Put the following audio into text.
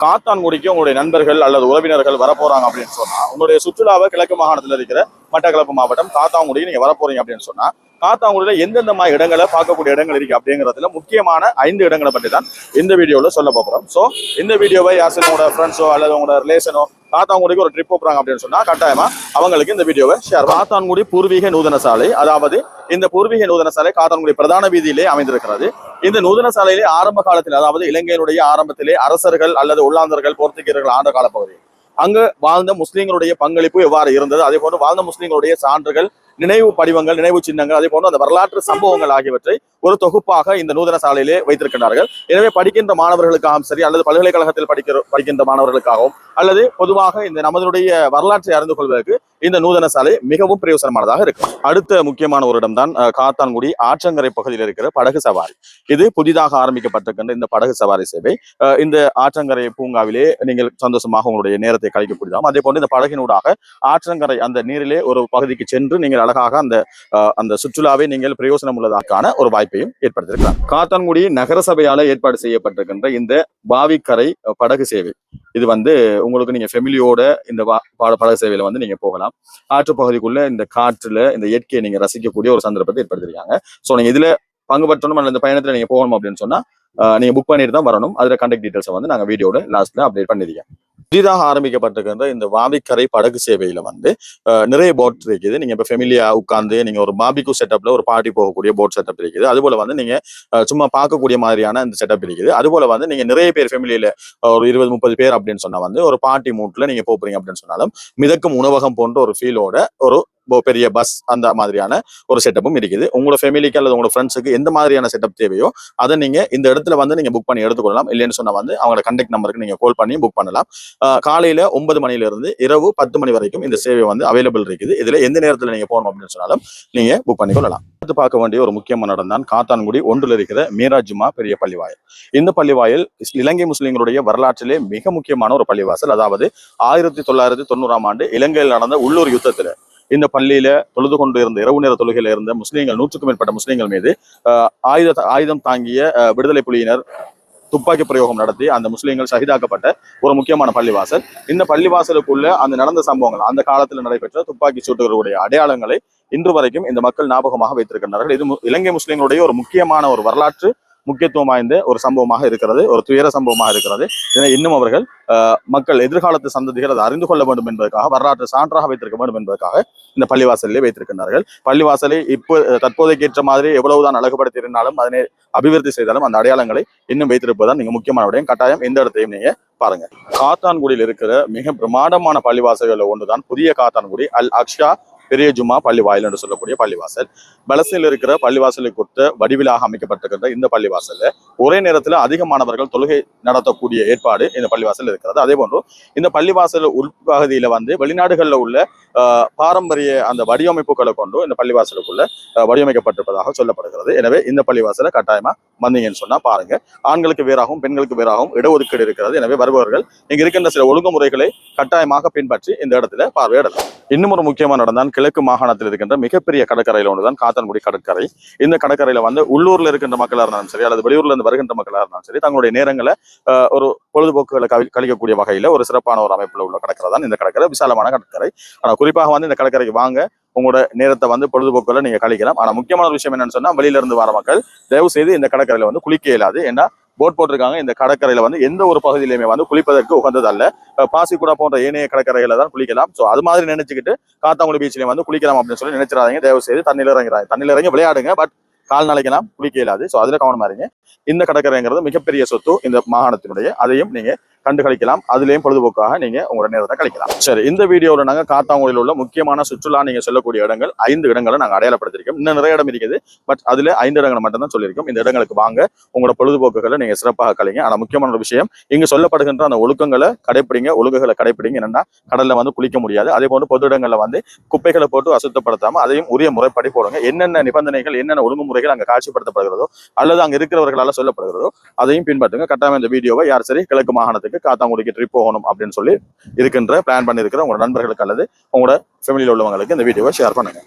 காத்தான்குடிக்கு உங்களுடைய நண்பர்கள் அல்லது உறவினர்கள் வரப்போறாங்க அப்படின்னு சொன்னா உங்களுடைய சுற்றுலாவை கிழக்கு மாகாணத்தில் இருக்கிற மட்டக்களப்பு மாவட்டம் காத்தான்குடிக்கு நீங்க வரப்போறீங்க அப்படின்னு சொன்னா காத்தான்குடியில எந்தெந்த மாதிரி இடங்களை பார்க்கக்கூடிய இடங்கள் இருக்கு அப்படிங்கிறதுல முக்கியமான 5 இடங்களை பற்றி தான் இந்த வீடியோவில் சொல்ல போகிறோம். ஸோ இந்த வீடியோவை யாரும் உங்களோட ஃப்ரெண்ட்ஸோ அல்லது உங்களோட ரிலேஷனோ காத்தான்குடிக்கு ஒரு ட்ரிப் போறாங்க அப்படின்னு சொன்னா கட்டாயமா அவங்களுக்கு இந்த வீடியோவை ஷேர். காத்தான்குடி பூர்வீக நூதன சாலை, அதாவது இந்த பூர்வீக நூதன சாலை காத்தான்குடி பிரதான வீதியிலே அமைந்திருக்கிறது. இந்த நூதன சாலையிலே ஆரம்ப காலத்தில், அதாவது இலங்கையினுடைய ஆரம்பத்திலே அரசர்கள் அல்லது உள்ளாந்தர்கள் போர்த்துகீயர்கள் ஆண்ட காலப்பகுதி அங்கு வாழ்ந்த முஸ்லீம்களுடைய பங்களிப்பு எவ்வாறு இருந்தது, அதே போன்று வாழ்ந்த முஸ்லீம்களுடைய சான்றுகள், நினைவு படிவங்கள், நினைவு சின்னங்கள், அதே போன்று அந்த வரலாற்று சம்பவங்கள் ஆகியவற்றை ஒரு தொகுப்பாக இந்த நூதன சாலையிலே வைத்திருக்கிறார்கள். எனவே படிக்கின்ற மாணவர்களுக்காகவும் சரி, அல்லது பல்கலைக்கழகத்தில் படிக்கின்ற மாணவர்களுக்காகவும் அல்லது பொதுவாக இந்த நமதுடைய வரலாற்றை அறிந்து கொள்வதற்கு இந்த நூதன சாலை மிகவும் பிரயோசனமானதாக இருக்கு. அடுத்த முக்கியமான ஒரு இடம்தான் காத்தான்குடி ஆற்றங்கரை பகுதியில் இருக்கிற படகு சவாரி. இது புதிதாக ஆரம்பிக்கப்பட்டிருக்கின்ற இந்த படகு சவாரி சேவை இந்த ஆற்றங்கரை பூங்காவிலே நீங்கள் சந்தோஷமாக உங்களுடைய நேரத்தை கழிக்கக்கூடியதாம். அதே போன்று இந்த படகினூடாக ஆற்றங்கரை அந்த நீரிலே ஒரு பகுதிக்கு சென்று நீங்கள் அழகாக அந்த சுற்றுலாவை நீங்கள் பிரயோசனம் உள்ளதாக்கான ஒரு வாய்ப்பையும் ஏற்படுத்தியிருக்கிறார். காத்தான்குடி நகரசபையால ஏற்பாடு செய்யப்பட்டிருக்கின்ற இந்த பாவிக்கரை படகு சேவை, இது உங்களுக்கு நீங்க ஃபெமிலியோட இந்த படகு சேவையில நீங்க போகலாம். ஆற்று பகுதிக்குள்ள இந்த காற்றுல இந்த இயற்கையை நீங்க ரசிக்கக்கூடிய ஒரு சந்தர்ப்பத்தை ஏற்படுத்திருக்காங்க. ஸோ நீங்க இதுல பங்கு பெற்றணும் அல்லது இந்த பயணத்துல நீங்க போகணும் அப்படின்னு சொன்னா நீங்க புக் பண்ணிட்டு தான் வரணும். அதுல கான்டாக்ட் டீடைல்ஸை நாங்க வீடியோட லாஸ்ட்ல அப்டேட் பண்ணிருக்கேன். புதிதாக ஆரம்பிக்கப்பட்டிருக்கின்ற இந்த வாவிக்கரை படகு சேவையில நிறைய போட் இருக்குது. நீங்க இப்ப ஃபெமிலியா உட்கார்ந்து நீங்க ஒரு பாபிக்கு செட்டப்ல ஒரு பார்ட்டி போகக்கூடிய போட் செட்டப் இருக்குது. அதுபோல நீங்க சும்மா பார்க்கக்கூடிய மாதிரியான இந்த செட்டப் இருக்குது. அதுபோல நீங்க நிறைய பேர் ஃபெமிலியில ஒரு 20-30 பேர் அப்படின்னு சொன்னா ஒரு பார்ட்டி மூட்ல நீங்க போறீங்க அப்படின்னு சொன்னாலும் மிதக்கும் உணவகம் போன்ற ஒரு ஃபீலோட ஒரு பெரிய பஸ் அந்த மாதிரியான ஒரு செட்டப்பும் இருக்குது. உங்களோட ஃபேமிலிக்கு அல்லது உங்களோட ஃப்ரெண்ட்ஸுக்கு எந்த மாதிரியான செட்டப் தேவையோ அதை நீங்க இந்த இடத்துல நீங்க புக் பண்ணி எடுத்துக்கொள்ளலாம். இல்லைன்னு சொன்னா அவங்களோட கான்டாக்ட் நம்பருக்கு நீங்க கால் பண்ணி புக் பண்ணலாம். காலையில 9 மணில இருந்து இரவு 10 மணி வரைக்கும் இந்த சேவை அவைலபிள் இருக்குது. இதுல எந்த நேரத்துல நீங்க போகணும் அப்படின்னு சொன்னாலும் நீங்க புக் பண்ணிக்கொள்ளலாம். அடுத்து பார்க்க வேண்டிய ஒரு முக்கியமான இடம் தான் காத்தான்குடி ஒன்றில் இருக்கிற மீராஜுமா பெரிய பள்ளிவாயல். இந்த பள்ளிவாயல் இலங்கை முஸ்லிம்களுடைய வரலாற்றிலே மிக முக்கியமான ஒரு பள்ளிவாசல். அதாவது 1990ஆம் ஆண்டு இலங்கையில் நடந்த உள்ளூர் யுத்தத்துல இந்த பள்ளியில தொழுது கொண்டு இருந்த இரவு நேர தொழுகையில இருந்த முஸ்லீம்கள் 100க்கும் மேற்பட்ட முஸ்லீம்கள் மீது ஆயுதம் தாங்கிய விடுதலை புலியினர் துப்பாக்கி பிரயோகம் நடத்தி அந்த முஸ்லீம்கள் ஷஹீதாக்கப்பட்ட ஒரு முக்கியமான பள்ளிவாசல். இந்த பள்ளிவாசலுக்குள்ள அந்த நடந்த சம்பவங்கள், அந்த காலத்தில் நடைபெற்ற துப்பாக்கி சூட்டுகளுடைய அடையாளங்களை இன்று வரைக்கும் இந்த மக்கள் ஞாபகமாக வைத்திருக்கின்றார்கள். இது இலங்கை முஸ்லீம்களுடைய ஒரு முக்கியமான ஒரு வரலாற்று முக்கியத்துவம் வாய்ந்த ஒரு சம்பவமாக இருக்கிறது, ஒரு துயர சம்பவமாக இருக்கிறது. இதனை இன்னும் அவர்கள் மக்கள் எதிர்காலத்து சந்ததிகள் அதை அறிந்து கொள்ள வேண்டும் என்பதற்காக, வரலாற்று சான்றாக வைத்திருக்க வேண்டும் என்பதற்காக இந்த பள்ளிவாசலிலே வைத்திருக்கின்றார்கள். பள்ளிவாசலை தற்போதைக்கு ஏற்ற மாதிரி எவ்வளவுதான் அழகுபடுத்தி இருந்தாலும், அதனை அபிவிருத்தி செய்தாலும் அந்த அடையாளங்களை இன்னும் வைத்திருப்பதுதான் மிக முக்கியமான விடயம். கட்டாயம் எந்த இடத்தையும் நீங்க பாருங்க. காத்தான்குடியில் இருக்கிற மிக பிரமாண்டமான பள்ளிவாசல்கள் ஒன்றுதான் புதிய காத்தான்குடி அல் அக்ஷா பெரிய ஜும்மா பள்ளிவாயில் என்று சொல்லக்கூடிய பள்ளிவாசல். பலஸ்தீனில் இருக்கிற பள்ளிவாசலை கொடுத்த வடிவிலாக அமைக்கப்பட்டிருக்கின்ற இந்த பள்ளிவாசல்ல ஒரே நேரத்தில் அதிகமானவர்கள் தொழுகை நடத்தக்கூடிய ஏற்பாடு இந்த பள்ளிவாசல் இருக்கிறது. அதே போன்று இந்த பள்ளிவாசல் உள்பகுதியில வெளிநாடுகளில் உள்ள பாரம்பரிய அந்த வடிவமைப்புகளை கொண்டு இந்த பள்ளிவாசலுக்குள்ள வடிவமைக்கப்பட்டிருப்பதாக சொல்லப்படுகிறது. எனவே இந்த பள்ளிவாசலை கட்டாயமா வந்தீங்கன்னு சொன்னா பாருங்க. ஆண்களுக்கு வேறாகவும் பெண்களுக்கு வேறாகவும் இடஒதுக்கீடு இருக்கிறது. எனவே வருபவர்கள் இங்க இருக்கின்ற சில ஒழுங்குமுறைகளை கட்டாயமாக பின்பற்றி இந்த இடத்துல பார்வையிடலாம். இன்னும் ஒரு முக்கியமான இடம் தான் கிழக்கு மாகாணத்தில் இருக்கின்ற மிகப்பெரிய கடற்கரையில ஒன்றுதான் காத்தான்குடி கடற்கரை. இந்த கடற்கரையில உள்ளூர்ல இருக்கின்ற மக்களா இருந்தாலும் சரி, அல்லது வெளியூர்ல இருந்து வருகின்ற மக்களா இருந்தாலும் சரி, தங்களுடைய நேரங்களை ஒரு பொழுதுபோக்குகளை கழிக்கக்கூடிய வகையில ஒரு சிறப்பான ஒரு அமைப்புல உள்ள கடற்கரை தான் இந்த கடற்கரை. விசாலமான கடற்கரை. ஆனா குறிப்பாக இந்த கடற்கரைக்கு வாங்க, உங்களோட நேரத்தை பொழுதுபோக்குகளை நீங்க கழிக்கலாம். ஆனா முக்கியமான ஒரு விஷயம் என்னன்னு சொன்னா, வெளியில இருந்து வர மக்கள் தயவு செய்து இந்த கடற்கரையில குளிக்க இயலாது. ஏன்னா போட் போட்டிருக்காங்க. இந்த கடற்கரையில எந்த ஒரு பகுதியிலுமே குளிப்பதற்கு உகந்தது அல்ல. பாசிக்குடா போன்ற ஏனைய கடற்கரைகளை தான் குளிக்கலாம். ஸோ அது மாதிரி நினைச்சுக்கிட்டு காத்தான்குடி பீச்லயும் குளிக்கலாம் அப்படின்னு சொல்லி நினைச்சிடாதீங்க. தயவு செய்து தண்ணியில் இறங்கி விளையாடுங்க. பட் கால் நாளைக்கெல்லாம் குளிக்க இயலாது. ஸோ அதுல கவனமா இருங்க. இந்த கடற்கரைங்கிறது மிகப்பெரிய சொத்து இந்த மாகாணத்தினுடைய. அதையும் நீங்க கண்டு கழிக்கலாம். அதுலேயும் பொழுதுபோக்காக நீங்க உங்களோட நேரத்தை கழிக்கலாம். சரி, இந்த வீடியோவில் நாங்கள் காத்தான்குடியில் உள்ள முக்கியமான சுற்றுலா நீங்க சொல்லக்கூடிய இடங்கள் 5 இடங்களை நாங்கள் அடையாளப்படுத்திருக்கோம். இன்னும் நிறைய இடம் இருக்குது. பட் அதுல 5 இடங்களை மட்டும் தான் சொல்லியிருக்கோம். இந்த இடங்களுக்கு வாங்க, உங்களோட பொழுதுபோக்குகளை நீங்க சிறப்பாக கழிங்க. ஆனா முக்கியமான ஒரு விஷயம், இங்கு சொல்லப்படுகின்ற அந்த ஒழுக்கங்களை கடைப்பிடிங்க. ஒழுங்குகளை கடைப்பிடிங்க. என்னன்னா கடல்ல குளிக்க முடியாது. அதே போன்று பொது இடங்கள்ல குப்பைகளை போட்டு அசுத்தப்படுத்தாம அதையும் உரிய முறைப்படி போடுங்க. என்னென்ன நிபந்தனைகள், என்னென்ன ஒழுங்குமுறைகள் அங்கே காட்சிப்படுத்தப்படுகிறதோ அல்லது அங்க இருக்கிறவர்களால் சொல்லப்படுகிறதோ அதையும் பின்பற்றுங்க. கட்டாயம் இந்த வீடியோவை யார் சரி கிழக்கு மாகாணத்துக்கு காத்தான்குடிக்கு ட்ரிப் போகணும் அப்படின்னு சொல்லி பிளான் பண்ணியிருக்கிற உங்களோட நண்பர்களுக்கு அல்லது உங்களோட ஃபேமிலியில் உள்ளவங்களுக்கு இந்த வீடியோவை ஷேர் பண்ணுங்க.